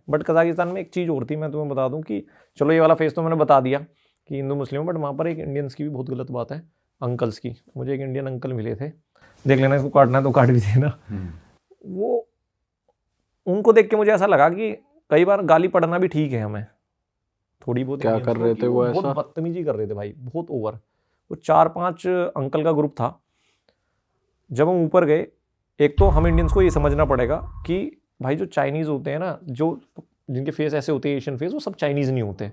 But Kazakhstan में एक चीज़ और थी, मैं तुम्हें बता दूं कि चलो ये वाला फेस तो मैंने बता दिया कि हिंदू मुस्लिम, बट वहाँ पर एक इंडियंस की भी बहुत गलत बात है, अंकल्स की। मुझे एक इंडियन अंकल मिले थे, देख लेना इसको काटना है तो काट भी देना। वो उनको देख के मुझे ऐसा लगा कि कई बार गाली पढ़ना भी ठीक है हमें, थोड़ी बहुत। क्या कर रहे थे वो ऐसा? बहुत बदतमीजी कर रहे थे भाई, बहुत ओवर। वो 4-5 अंकल का ग्रुप था। जब हम ऊपर गए, एक तो हम इंडियंस को ये समझना पड़ेगा कि भाई जो चाइनीज़ होते हैं ना, जो जिनके फेस ऐसे होते हैं एशियन फेस, वो सब चाइनीज़ नहीं होते।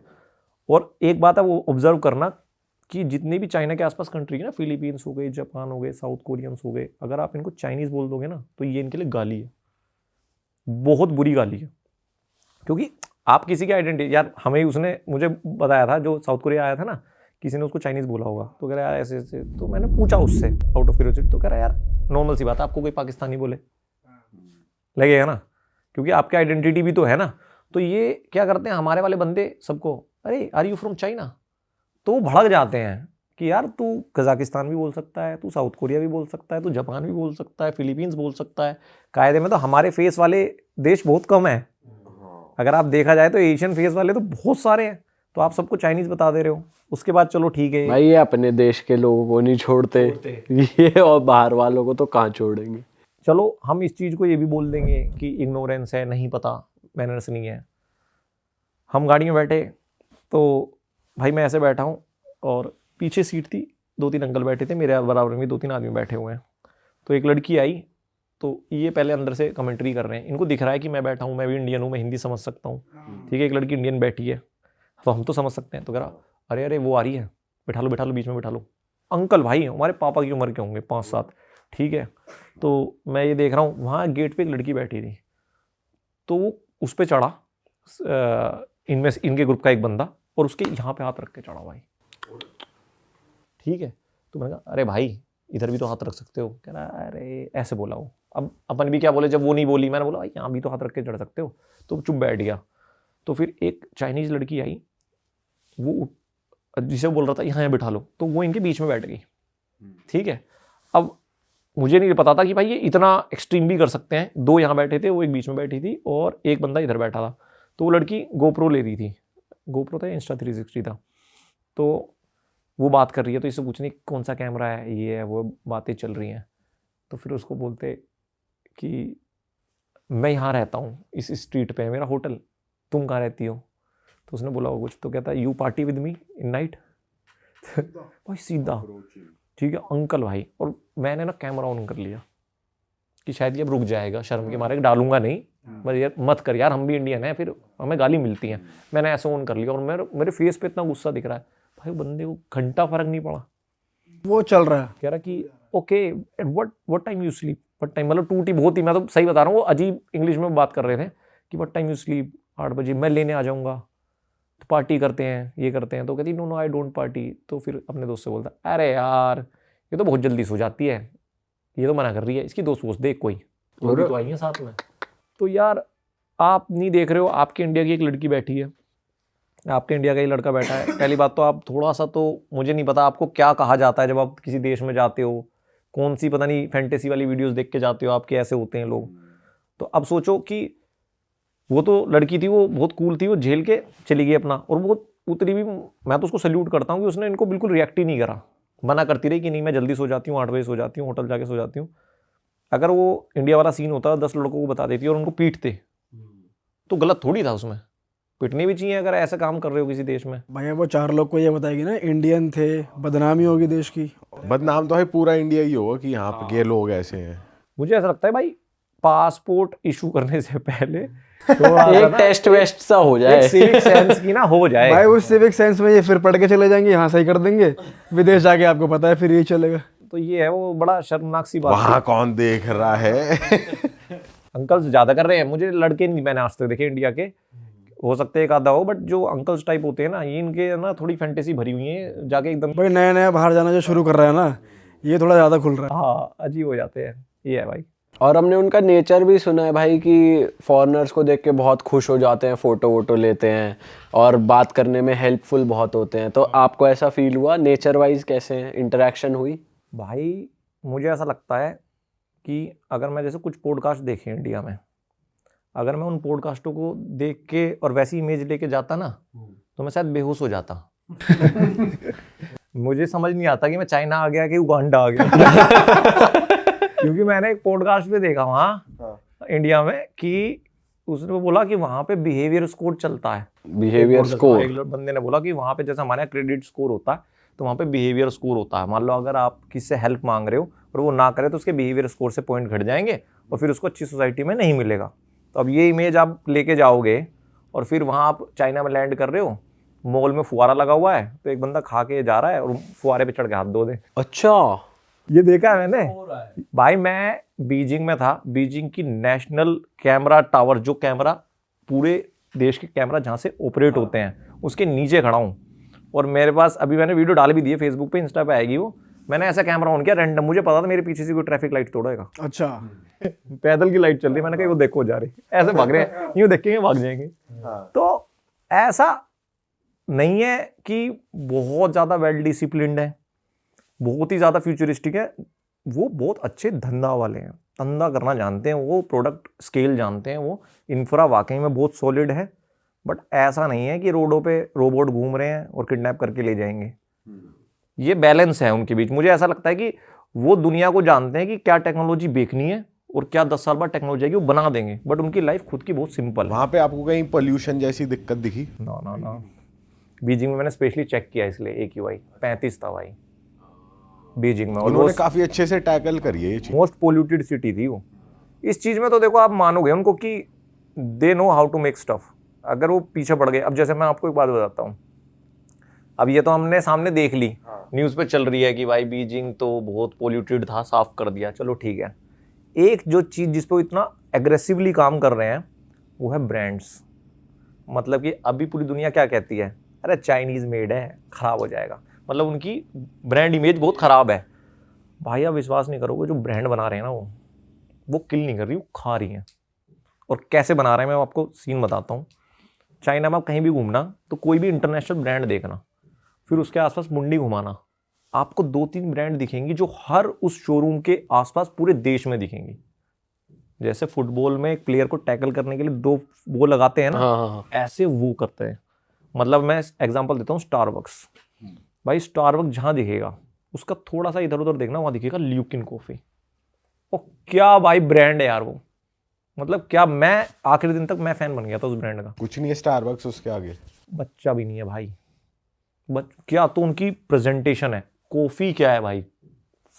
और एक बात है वो ऑब्जर्व करना कि जितनी भी चाइना के आसपास कंट्री है ना, फिलीपींस हो गए, जापान हो गए, साउथ कोरियंस हो गए, अगर आप इनको चाइनीज़ बोल दोगे ना तो ये इनके लिए गाली है, बहुत बुरी गाली है। क्योंकि आप किसी की आइडेंटिटी, यार हमें उसने मुझे बताया था, जो साउथ कोरिया आया था ना, किसी ने उसको चाइनीज़ बोला होगा, तो कह रहा यार ऐसे ऐसे। तो मैंने पूछा उससे आउट ऑफ क्यूरियोसिटी, तो कह रहा यार नॉर्मल सी बात है, आपको कोई पाकिस्तानी बोले लगेगा ना, क्योंकि आपकी आइडेंटिटी भी तो है ना। तो ये क्या करते हैं हमारे वाले बंदे सबको, अरे आर यू फ्रॉम चाइना, तो वो भड़क जाते हैं कि यार तू कजाकिस्तान भी बोल सकता है, तू साउथ कोरिया भी बोल सकता है, तू जापान भी बोल सकता है, फिलीपींस बोल सकता है। कायदे में तो हमारे फेस वाले देश बहुत कम है, अगर आप देखा जाए तो एशियन फेस वाले तो बहुत सारे हैं, तो आप सबको चाइनीज़ बता दे रहे हो। उसके बाद चलो ठीक है भाई, ये अपने देश के लोगों को नहीं छोड़ते ये, और बाहर वालों को तो कहाँ छोड़ेंगे। चलो हम इस चीज़ को ये भी बोल देंगे कि इग्नोरेंस है, नहीं पता, मैनर्स नहीं है। हम गाड़ी में बैठे तो भाई मैं ऐसे बैठा हूँ और पीछे सीट थी, 2-3 अंकल बैठे थे, मेरे बराबर में 2-3 आदमी बैठे हुए हैं। तो एक लड़की आई, तो ये पहले अंदर से कमेंट्री कर रहे हैं, इनको दिख रहा है कि मैं बैठा हूँ, मैं भी इंडियन हूँ, मैं हिंदी समझ सकता हूँ, ठीक है। एक लड़की इंडियन बैठी है तो हम तो समझ सकते हैं। तो कह रहा अरे अरे वो आ रही है, बैठा लो बैठा लो, बीच में बैठा लो। अंकल भाई हमारे पापा की उम्र के होंगे, 5-7, ठीक है। तो मैं ये देख रहा हूँ, वहाँ गेट पे एक लड़की बैठी थी, तो वो उस पर चढ़ा, इनमें से इनके ग्रुप का एक बंदा, और उसके यहाँ पे हाथ रख के चढ़ा भाई, ठीक है। तो मैंने कहा अरे भाई इधर भी तो हाथ रख सकते हो। कह रहा अरे ऐसे बोला वो। अब अपन भी क्या बोले, जब वो नहीं बोली, मैंने बोला भाई यहाँ भी तो हाथ रख के चढ़ सकते हो, तो चुप बैठ गया। तो फिर एक चाइनीज़ लड़की आई, वो जिसे बोल रहा था यहाँ बैठा लो, तो वो इनके बीच में बैठ गई, ठीक है। अब मुझे नहीं पता था कि भाई ये इतना एक्सट्रीम भी कर सकते हैं। 2 यहाँ बैठे थे, वो एक बीच में बैठी थी और एक बंदा इधर बैठा था। तो वो लड़की गोप्रो ले रही थी, गोप्रो था, Insta360 था। तो वो बात कर रही है, तो इससे पूछने कौन सा कैमरा है, ये है वो, बातें चल रही हैं। तो फिर उसको बोलते कि मैं यहाँ रहता हूँ इस स्ट्रीट पे है मेरा होटल, तुम कहाँ रहती हो? तो उसने बोला वो कुछ, तो कहता है you party with me in night भाई सीधा, ठीक है अंकल भाई। और मैंने ना कैमरा ऑन कर लिया कि शायद ये अब रुक जाएगा, शर्म के मारे डालूंगा नहीं, बस यार मत कर यार, हम भी इंडियन हैं, फिर हमें गाली मिलती है। मैंने ऐसे ऑन कर लिया और मेरे फेस पे इतना गुस्सा दिख रहा है भाई, बंदे को घंटा फर्क नहीं पड़ा, वो चल रहा है। कह रहा कि okay at what time you sleep, what time, मतलब टूटी बहुत ही, मैं तो सही बता रहा हूँ, वो अजीब इंग्लिश में बात कर रहे थे कि व्हाट टाइम यू स्लीप, 8 बजे मैं लेने आ जाऊँगा, तो पार्टी करते हैं, ये करते हैं। तो कहती no no I don't party. तो फिर अपने दोस्त से बोलता अरे यार ये तो बहुत जल्दी सो जाती है, ये तो मना कर रही है, इसकी दोस्त वोस्त देख कोई, वो भी तो आई है साथ में। तो यार आप नहीं देख रहे हो, आपके इंडिया की एक लड़की बैठी है, आपके इंडिया का ही लड़का बैठा है। पहली बात तो आप थोड़ा सा, तो मुझे नहीं पता आपको क्या कहा जाता है जब आप किसी देश में जाते हो, कौन सी पता नहीं फैंटेसी वाली वीडियोस देख के जाते हो, आपके ऐसे होते हैं लोग। तो अब सोचो कि वो तो लड़की थी, वो बहुत कूल थी, वो झेल के चली गई अपना, और वो उतरी भी, मैं तो उसको सल्यूट करता हूँ कि उसने इनको बिल्कुल रिएक्ट ही नहीं करा, मना करती रही कि नहीं मैं जल्दी सो जाती हूँ, 8 बजे सो जाती हूँ, होटल जाके सो जाती हूँ। अगर वो इंडिया वाला सीन होता 10 लड़कों को बता देती और उनको पीटते, तो गलत थोड़ी था उसमें, पिटनी भी चाहिए अगर ऐसा काम कर रहे हो किसी देश में। भैया वो 4 लोग को ये बताएगी ना इंडियन थे, बदनामी होगी देश की। बदनाम तो है पूरा इंडिया ही होगा कि यहाँ पे ये लोग ऐसे हैं। मुझे ऐसा लगता है भाई पासपोर्ट इशू करने से पहले एक टेस्ट वेस्ट सा हो जाए, सिविक सेंस की ना हो जाए भाई उस सिविक सेंस में ये फिर पढ़ के चले जाएंगे, यहाँ सही कर देंगे, विदेश जाके आपको पता है फिर ये चलेगा। तो ये है वो बड़ा शर्मनाक सी बात। वहाँ कौन देख रहा है अंकल्स ज्यादा कर रहे हैं, मुझे लड़के नहीं मैंने आज तक देखे इंडिया के, हो सकते है एक आधा हो, बट जो अंकल्स टाइप होते हैं ना, ये इनके ना थोड़ी फैंटेसी भरी हुई है, जाके एकदम भाई नया नया बाहर जाना जो शुरू कर रहा है ना, ये थोड़ा ज्यादा खुल रहा है। हाँ अजीब हो जाते हैं, ये है भाई। और हमने उनका नेचर भी सुना है भाई कि फॉरेनर्स को देख के बहुत खुश हो जाते हैं, फोटो वोटो लेते हैं और बात करने में हेल्पफुल बहुत होते हैं। तो आपको ऐसा फील हुआ, नेचर वाइज कैसे इंटरेक्शन हुई? भाई मुझे ऐसा लगता है कि अगर मैं जैसे कुछ पॉडकास्ट देखे इंडिया में, अगर मैं उन पॉडकास्टों को देख के और वैसी इमेज लेके जाता ना तो मैं शायद बेहोश हो जाता। मुझे समझ नहीं आता कि मैं चाइना आ गया कि उगांडा आ गया। क्योंकि मैंने एक पॉडकास्ट पे देखा वहाँ इंडिया में कि उसने बोला कि वहाँ पे बिहेवियर स्कोर चलता है। बिहेवियर स्कोर, एक बंदे ने बोला कि वहाँ पे जैसे हमारे यहाँ क्रेडिट स्कोर होता है तो वहाँ पे बिहेवियर स्कोर होता है। मान लो अगर आप किसी से हेल्प मांग रहे हो और वो ना करे तो उसके बिहेवियर स्कोर से पॉइंट घट जाएंगे और फिर उसको अच्छी सोसाइटी में नहीं मिलेगा। तो अब ये इमेज आप लेके जाओगे और फिर वहाँ आप चाइना में लैंड कर रहे हो, मॉल में फुहारा लगा हुआ है तो एक बंदा खा के जा रहा है और फुहारे पे चढ़ के हाथ धो दे। अच्छा, ये देखा है मैंने भाई। मैं बीजिंग में था, बीजिंग की नेशनल कैमरा टावर, जो कैमरा पूरे देश के कैमरा जहाँ से ऑपरेट होते हैं उसके नीचे खड़ा हूँ। और मेरे पास अभी मैंने वीडियो डाल भी दी है फेसबुक पे, इंस्टा पे आएगी वो। मैंने ऐसा कैमरा ऑन किया रैंडम, मुझे पता था मेरे पीछे से कोई ट्रैफिक लाइट तोड़ेगा। अच्छा, पैदल की लाइट चल रही है, मैंने कहा वो देखो जा रही, ऐसे भाग रहे हैं, यूं देखेंगे भाग जाएंगे। तो ऐसा नहीं है कि बहुत ज़्यादा वेल डिसिप्लिन्ड है, बहुत ही ज़्यादा फ्यूचरिस्टिक है। वो बहुत अच्छे धंधा वाले हैं, धंधा करना जानते हैं, वो प्रोडक्ट स्केल जानते हैं, वो इंफ्रा वाकई में बहुत सॉलिड है। बट ऐसा नहीं है कि रोडों पे रोबोट घूम रहे हैं और किडनैप करके ले जाएंगे। ये बैलेंस है उनके बीच। मुझे ऐसा लगता है कि वो दुनिया को जानते हैं कि क्या टेक्नोलॉजी बेचनी है और क्या 10 साल बाद टेक्नोलॉजी आएगी वो बना देंगे। बट उनकी लाइफ खुद की बहुत सिंपल है। वहाँ पे आपको कहीं पोल्यूशन जैसी दिक्कत दिखी? ना। बीजिंग में मैंने स्पेशली चेक किया इसलिए AQI 35 था भाई बीजिंग में। उन्होंने काफी अच्छे से टैकल करी है ये चीज। मोस्ट पोल्यूटेड सिटी थी वो। इस चीज में तो देखो आप मानोगे उनको कि they know how to make stuff. अगर वो पीछे पड़ गए, अब जैसे मैं आपको एक बात बताता हूँ, अब ये तो हमने सामने देख ली, न्यूज़ पे चल रही है कि भाई बीजिंग तो बहुत पोल्यूटेड था, साफ कर दिया, चलो ठीक है। एक जो चीज़ जिस पे वो इतना एग्रेसिवली काम कर रहे हैं वो है ब्रांड्स। मतलब कि अभी पूरी दुनिया क्या कहती है, अरे चाइनीज़ मेड है, ख़राब हो जाएगा। मतलब उनकी ब्रांड इमेज बहुत ख़राब है। भाई आप विश्वास नहीं करोगे, जो ब्रांड बना रहे हैं ना वो किल नहीं कर रही, वो खा रही हैं। और कैसे बना रहे हैं मैं आपको सीन बताता हूँ। चाइना में आप कहीं भी घूमना तो कोई भी इंटरनेशनल ब्रांड देखना, फिर उसके आसपास मुंडी घुमाना, आपको 2-3 ब्रांड दिखेंगी जो हर उस शोरूम के आसपास पूरे देश में दिखेंगी। जैसे फुटबॉल में एक प्लेयर को टैकल करने के लिए 2 वो लगाते हैं ना, ऐसे वो करते हैं। मतलब मैं एग्जांपल देता हूँ, स्टारबक्स। भाई स्टारबक्स जहाँ दिखेगा उसका थोड़ा सा इधर उधर देखना, वहाँ दिखेगा ल्यूकिन कॉफ़ी। और क्या भाई ब्रांड है यार वो, मतलब क्या, मैं आखिरी दिन तक मैं फैन बन गया था उस ब्रांड का। कुछ नहीं है स्टारबक्स उसके आगे, बच्चा भी नहीं है भाई। क्या तो उनकी प्रेजेंटेशन है। कॉफ़ी क्या है भाई,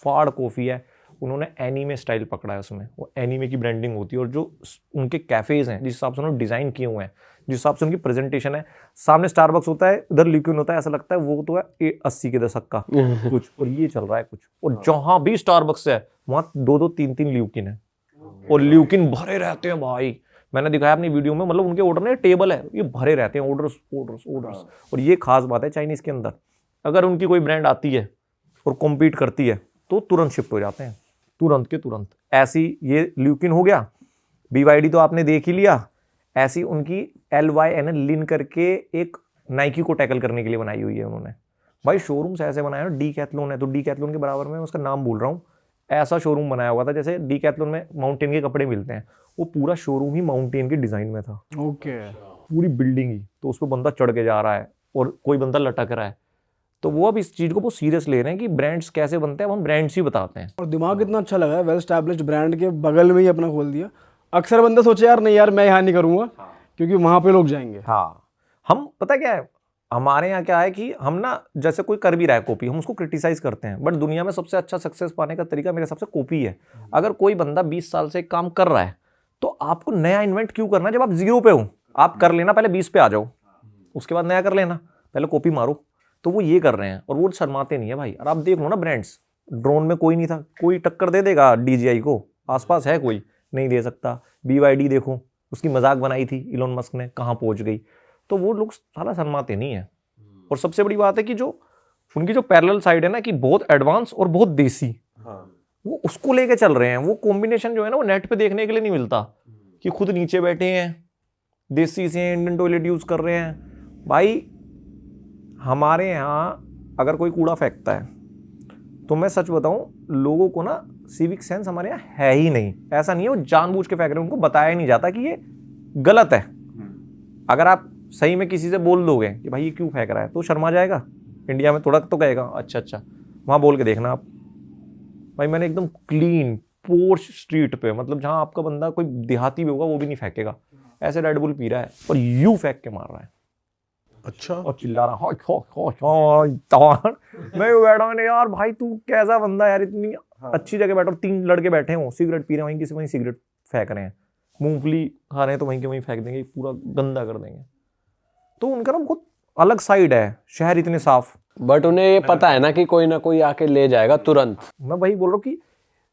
फाड़ कॉफ़ी है। उन्होंने एनीमे स्टाइल पकड़ा है उसमें, वो एनीमे की ब्रांडिंग होती है। और जो उनके कैफ़ेज़ हैं जिस हिसाब से उन्होंने डिज़ाइन किए हुए हैं, जिस हिसाब से उनकी प्रेजेंटेशन है, सामने स्टारबक्स होता है, उधर ल्यूकिन होता है, ऐसा लगता है वो तो है 80 के दशक का कुछ, और ये चल रहा है कुछ। और जहाँ भी स्टारबक्स है वहाँ 2-2, 3-3 ल्यूकिन है, और ल्यूकिन भरे रहते हैं भाई। मैंने दिखाया अपनी वीडियो में, मतलब उनके ऑर्डर में टेबल है, ये भरे रहते हैं, ऑर्डर्स। और ये खास बात है चाइनीज़ के अंदर, अगर उनकी कोई ब्रांड आती है और कॉम्पीट करती है तो तुरंत शिफ्ट हो जाते हैं, तुरंत के तुरंत। ऐसी ये ल्यूकिन हो गया, BYD तो आपने देख ही लिया। ऐसी उनकी LYN लिन करके एक नाइकी को टैकल करने के लिए बनाई हुई है उन्होंने। भाई शोरूम्स ऐसे बनाए ना, डीकैथलॉन है तो डीकैथलॉन के बराबर में, उसका नाम भूल रहा हूँ, ऐसा शोरूम बनाया हुआ था। जैसे डीकैथलॉन में माउंटेन के कपड़े मिलते हैं, वो पूरा शोरूम ही माउंटेन के डिज़ाइन में था। ओके, पूरी बिल्डिंग ही, तो उस पर बंदा चढ़ के जा रहा है और कोई बंदा लटक रहा है। तो वो अब इस चीज़ को बहुत सीरियस ले रहे हैं कि ब्रांड्स कैसे बनते हैं, अब हम ब्रांड्स ही बताते हैं। और दिमाग कितना अच्छा लगा है, वेल स्टैब्लिश्ड ब्रांड के बगल में ही अपना खोल दिया। अक्सर बंदा सोचे यार नहीं यार मैं यहाँ नहीं करूँगा, क्योंकि वहाँ पे लोग जाएंगे। हाँ, हम पता क्या है, हमारे यहाँ क्या है कि हम ना, जैसे कोई कर भी रहा है कॉपी, हम उसको क्रिटिसाइज करते हैं। बट दुनिया में सबसे अच्छा सक्सेस पाने का तरीका मेरे हिसाब से कॉपी है। अगर कोई बंदा 20 साल से काम कर रहा है तो आपको नया इन्वेंट क्यों करना है? जब आप 0 पे हो, आप कर लेना, पहले 20 पे आ जाओ, उसके बाद नया कर लेना, पहले कॉपी मारो। तो वो ये कर रहे हैं और वो शर्माते नहीं है भाई। और आप देख लो ना ब्रांड्स, ड्रोन में कोई नहीं था, कोई टक्कर दे देगा DJI को? आसपास है कोई? नहीं दे सकता। BYD देखो, उसकी मजाक बनाई थी इलोन मस्क ने, कहाँ पहुँच गई। तो वो लोग साला शर्माते नहीं है। और सबसे बड़ी बात है कि जो उनकी जो पैरेलल साइड है ना, कि बहुत एडवांस और बहुत देसी, वो उसको लेके चल रहे हैं। वो कॉम्बिनेशन जो है ना, वो नेट पे देखने के लिए नहीं मिलता कि खुद नीचे बैठे हैं, देसी से इंडियन टॉयलेट यूज़ कर रहे हैं। भाई हमारे यहाँ अगर कोई कूड़ा फेंकता है तो मैं सच बताऊं, लोगों को ना सिविक सेंस हमारे यहाँ है ही नहीं। ऐसा नहीं है वो जानबूझ के फेंक रहे हैं, उनको बताया नहीं जाता कि ये गलत है। अगर आप सही में किसी से बोल दोगे कि भाई ये क्यों फेंक रहा है, तो शर्मा जाएगा, इंडिया में थोड़ा तो कहेगा अच्छा अच्छा, वहाँ बोल के देखना आप। भाई मैंने एकदम क्लीन पोर्च स्ट्रीट पे, मतलब जहाँ आपका बंदा कोई देहाती भी होगा वो भी नहीं फेंकेगा, ऐसे रेड बुल पी रहा है और यूं फेंक के मार रहा है अच्छा और चिल्ला रहा मैं बैठा हूँ यार, भाई तू कैसा बंदा यार, इतनी अच्छी जगह बैठा, 3 लड़के बैठे हों सिगरेट पी रहे हैं, वहीं किसी वहीं सिगरेट फेंक रहे हैं, मूंगफली खा रहे हैं तो वहीं के वहीं फेंक देंगे, पूरा गंदा कर देंगे। तो उनका ना बहुत अलग साइड है, शहर इतने साफ। बट उन्हें ये पता है ना कि कोई ना कोई आके ले जाएगा तुरंत। मैं वही बोल रहा हूँ कि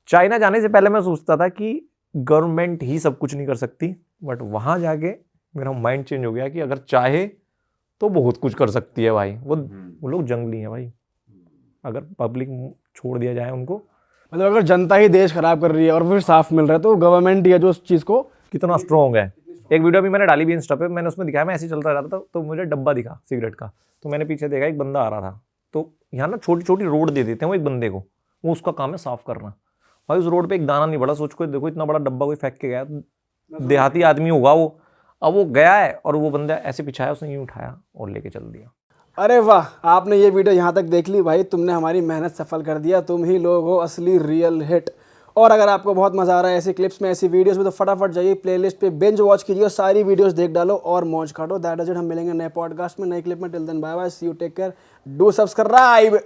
चाइना जाने से पहले मैं सोचता था कि गवर्नमेंट ही सब कुछ नहीं कर सकती, बट वहाँ जाके मेरा माइंड चेंज हो गया कि अगर चाहे तो बहुत कुछ कर सकती है भाई। वो लोग जंगली हैं भाई, अगर पब्लिक छोड़ दिया जाए उनको। मतलब अगर जनता ही देश खराब कर रही है और फिर साफ मिल रहा है तो गवर्नमेंट ही है जो उस चीज़ को। कितना स्ट्रॉन्ग है। एक वीडियो भी मैंने डाली भी इंस्टा पे, मैंने उसमें दिखाया, मैं ऐसे ही चलता रहता था तो मुझे डब्बा दिखा सिगरेट का, तो मैंने पीछे देखा एक बंदा आ रहा था, तो यहाँ ना छोटी छोटी रोड दे देते हैं वो एक बंदे को, वो उसका काम है साफ करना। भाई उस रोड पे एक दाना नहीं पड़ा, सोच को देखो इतना बड़ा डब्बा कोई फेंक के गया, देहाती आदमी होगा वो, अब वो गया है और वो बंदा ऐसे पिछाया, उसने यूँ उठाया और लेके चल दिया। अरे वाह, आपने ये वीडियो यहाँ तक देख ली भाई, तुमने हमारी मेहनत सफल कर दिया, तुम ही लोग हो असली रियल हिट। और अगर आपको बहुत मजा आ रहा है ऐसी क्लिप्स में, ऐसी वीडियोस में, तो फटाफट जाइए प्लेलिस्ट पे बिंज वॉच कीजिए, सारी वीडियोस देख डालो और मौज काटो। That is it. हम मिलेंगे नए पॉडकास्ट में, नए क्लिप में। Till then bye bye, see you, take care, do subscribe.